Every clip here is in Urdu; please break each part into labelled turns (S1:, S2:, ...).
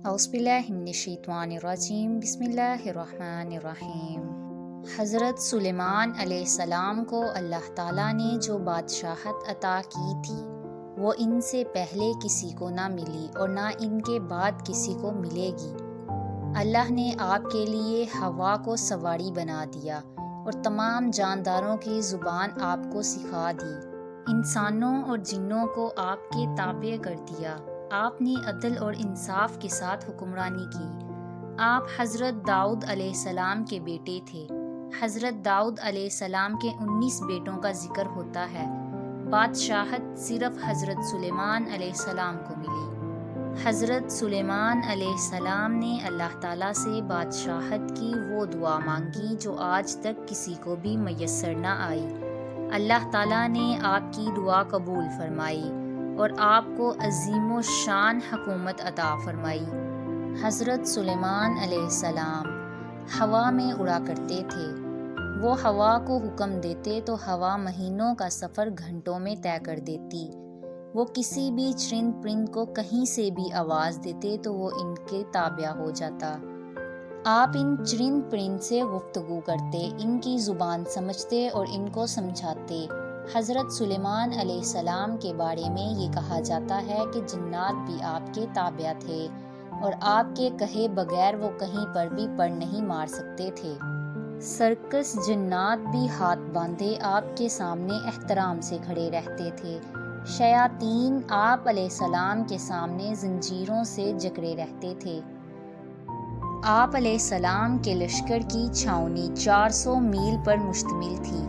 S1: اعوذ باللہ من الشیطان الرجیم، بسم اللہ الرحمن الرحیم۔ حضرت سلیمان علیہ السلام کو اللہ تعالیٰ نے جو بادشاہت عطا کی تھی وہ ان سے پہلے کسی کو نہ ملی اور نہ ان کے بعد کسی کو ملے گی۔ اللہ نے آپ کے لیے ہوا کو سواری بنا دیا اور تمام جانداروں کی زبان آپ کو سکھا دی۔ انسانوں اور جنوں کو آپ کے تابع کر دیا۔ آپ نے عدل اور انصاف کے ساتھ حکمرانی کی۔ آپ حضرت داؤد علیہ السلام کے بیٹے تھے۔ حضرت داؤد علیہ السلام کے 19 بیٹوں کا ذکر ہوتا ہے۔ بادشاہت صرف حضرت سلیمان علیہ السلام کو ملی۔ حضرت سلیمان علیہ السلام نے اللہ تعالیٰ سے بادشاہت کی وہ دعا مانگی جو آج تک کسی کو بھی میسر نہ آئی۔ اللہ تعالیٰ نے آپ کی دعا قبول فرمائی اور آپ کو عظیم و شان حکومت عطا فرمائی۔ حضرت سلیمان علیہ السلام ہوا میں اڑا کرتے تھے۔ وہ ہوا کو حکم دیتے تو ہوا مہینوں کا سفر گھنٹوں میں طے کر دیتی۔ وہ کسی بھی چرند پرند کو کہیں سے بھی آواز دیتے تو وہ ان کے تابع ہو جاتا۔ آپ ان چرند پرند سے گفتگو کرتے، ان کی زبان سمجھتے اور ان کو سمجھاتے۔ حضرت سلیمان علیہ السلام کے بارے میں یہ کہا جاتا ہے کہ جنات بھی آپ کے تابع تھے اور آپ کے کہے بغیر وہ کہیں پر بھی پر نہیں مار سکتے تھے۔ سرکس جنات بھی ہاتھ باندھے آپ کے سامنے احترام سے کھڑے رہتے تھے۔ شیاطین آپ علیہ السلام کے سامنے زنجیروں سے جکڑے رہتے تھے۔ آپ علیہ السلام کے لشکر کی چھاؤنی 400 میل پر مشتمل تھی۔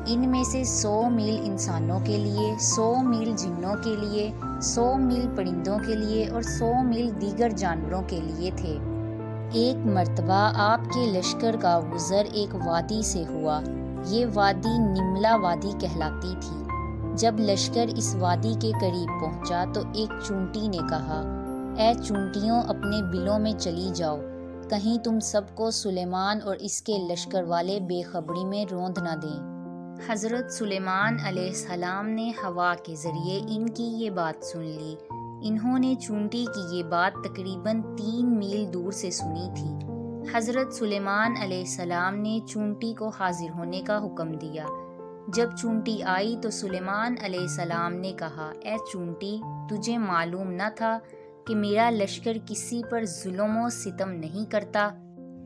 S1: ان میں سے 100 میل انسانوں کے لیے، 100 میل جنوں کے لیے، 100 میل پرندوں کے لیے اور 100 میل دیگر جانوروں کے لیے تھے۔ ایک مرتبہ آپ کے لشکر کا گزر ایک وادی سے ہوا۔ یہ وادی نملا وادی کہلاتی تھی۔ جب لشکر اس وادی کے قریب پہنچا تو ایک چونٹی نے کہا، اے چونٹیوں، اپنے بلوں میں چلی جاؤ، کہیں تم سب کو سلیمان اور اس کے لشکر والے بے خبری میں روند نہ دیں۔ حضرت سلیمان علیہ السلام نے ہوا کے ذریعے ان کی یہ بات سن لی۔ انہوں نے چونٹی کی یہ بات تقریباً 3 میل دور سے سنی تھی۔ حضرت سلیمان علیہ السلام نے چونٹی کو حاضر ہونے کا حکم دیا۔ جب چونٹی آئی تو سلیمان علیہ السلام نے کہا، اے چونٹی، تجھے معلوم نہ تھا کہ میرا لشکر کسی پر ظلم و ستم نہیں کرتا؟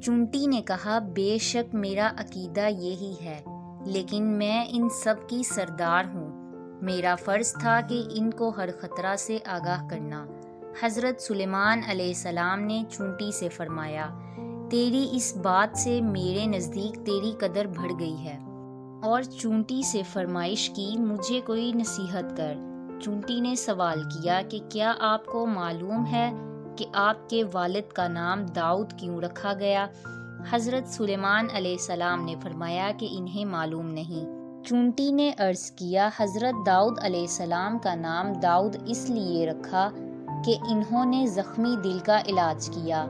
S1: چونٹی نے کہا، بے شک میرا عقیدہ یہی ہے، لیکن میں ان سب کی سردار ہوں۔ میرا فرض تھا کہ ان کو ہر خطرہ سے آگاہ کرنا۔ حضرت سلیمان علیہ السلام نے چونٹی سے فرمایا، تیری اس بات سے میرے نزدیک تیری قدر بڑھ گئی ہے۔ اور چونٹی سے فرمائش کی، مجھے کوئی نصیحت کر۔ چونٹی نے سوال کیا کہ کیا آپ کو معلوم ہے کہ آپ کے والد کا نام داؤد کیوں رکھا گیا؟ حضرت سلیمان علیہ السلام نے فرمایا کہ انہیں معلوم نہیں۔ چونٹی نے عرض کیا، حضرت داؤد علیہ السلام کا نام داؤد اس لیے رکھا کہ انہوں نے زخمی دل کا علاج کیا۔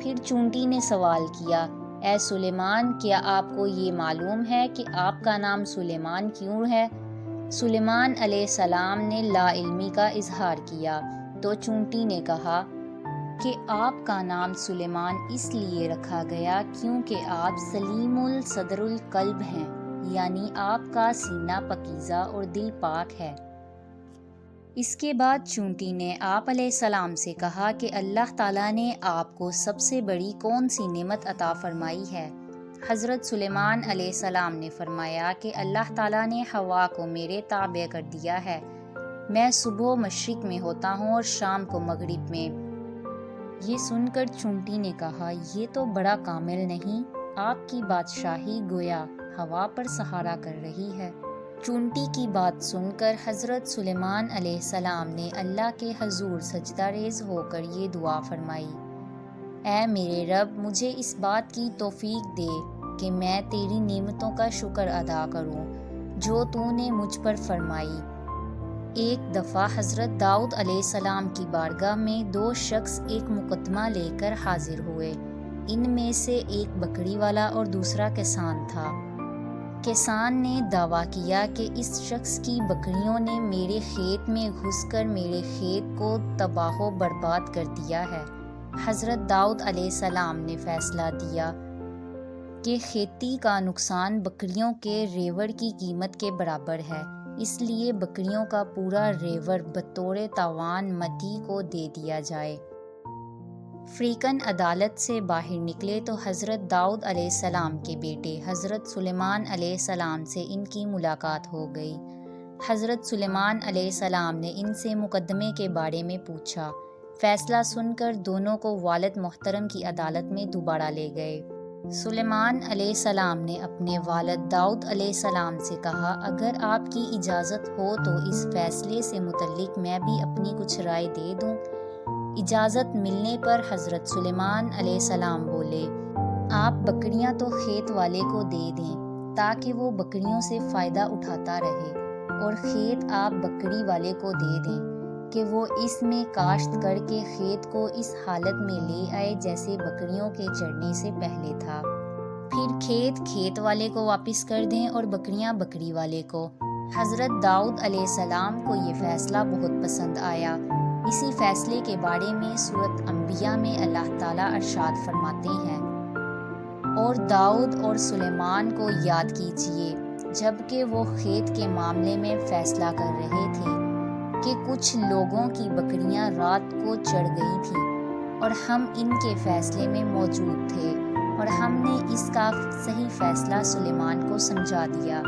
S1: پھر چونٹی نے سوال کیا، اے سلیمان، کیا آپ کو یہ معلوم ہے کہ آپ کا نام سلیمان کیوں ہے؟ سلیمان علیہ السلام نے لا علمی کا اظہار کیا تو چونٹی نے کہا کہ آپ کا نام سلیمان اس لیے رکھا گیا کیونکہ آپ سلیم الصدر القلب ہیں، یعنی آپ کا سینہ پاکیزہ اور دل پاک ہے۔ اس کے بعد چونٹی نے آپ علیہ السلام سے کہا کہ اللہ تعالیٰ نے آپ کو سب سے بڑی کون سی نعمت عطا فرمائی ہے؟ حضرت سلیمان علیہ السلام نے فرمایا کہ اللہ تعالیٰ نے ہوا کو میرے تابع کر دیا ہے۔ میں صبح مشرق میں ہوتا ہوں اور شام کو مغرب میں۔ یہ سن کر چونٹی نے کہا، یہ تو بڑا کامل نہیں، آپ کی بادشاہی گویا ہوا پر سہارا کر رہی ہے۔ چونٹی کی بات سن کر حضرت سلیمان علیہ السلام نے اللہ کے حضور سجدہ ریز ہو کر یہ دعا فرمائی، اے میرے رب، مجھے اس بات کی توفیق دے کہ میں تیری نعمتوں کا شکر ادا کروں جو تو نے مجھ پر فرمائی۔ ایک دفعہ حضرت داؤد علیہ السلام کی بارگاہ میں 2 شخص ایک مقدمہ لے کر حاضر ہوئے۔ ان میں سے ایک بکری والا اور دوسرا کسان تھا۔ کسان نے دعویٰ کیا کہ اس شخص کی بکریوں نے میرے کھیت میں گھس کر میرے کھیت کو تباہ و برباد کر دیا ہے۔ حضرت داؤد علیہ السلام نے فیصلہ دیا کہ کھیتی کا نقصان بکریوں کے ریوڑ کی قیمت کے برابر ہے، اس لیے بکریوں کا پورا ریوڑ بطور تاوان مدعی کو دے دیا جائے۔ فریقاً عدالت سے باہر نکلے تو حضرت داؤد علیہ السلام کے بیٹے حضرت سلیمان علیہ السلام سے ان کی ملاقات ہو گئی۔ حضرت سلیمان علیہ السلام نے ان سے مقدمے کے بارے میں پوچھا۔ فیصلہ سن کر دونوں کو والد محترم کی عدالت میں دوبارہ لے گئے۔ سلیمان علیہ السلام نے اپنے والد داؤد علیہ السلام سے کہا، اگر آپ کی اجازت ہو تو اس فیصلے سے متعلق میں بھی اپنی کچھ رائے دے دوں۔ اجازت ملنے پر حضرت سلیمان علیہ السلام بولے، آپ بکریاں تو کھیت والے کو دے دیں تاکہ وہ بکریوں سے فائدہ اٹھاتا رہے، اور کھیت آپ بکری والے کو دے دیں کہ وہ اس میں کاشت کر کے کھیت کو اس حالت میں لے آئے جیسے بکریوں کے چرنے سے پہلے تھا۔ پھر کھیت والے کو واپس کر دیں اور بکریاں بکری والے کو۔ حضرت داؤد علیہ السلام کو یہ فیصلہ بہت پسند آیا۔ اسی فیصلے کے بارے میں سورۃ انبیاء میں اللہ تعالیٰ ارشاد فرماتے ہیں، اور داؤد اور سلیمان کو یاد کیجیے جبکہ وہ کھیت کے معاملے میں فیصلہ کر رہے تھے کہ کچھ لوگوں کی بکریاں رات کو چڑھ گئی تھیں، اور ہم ان کے فیصلے میں موجود تھے، اور ہم نے اس کا صحیح فیصلہ سلیمان کو سمجھا دیا۔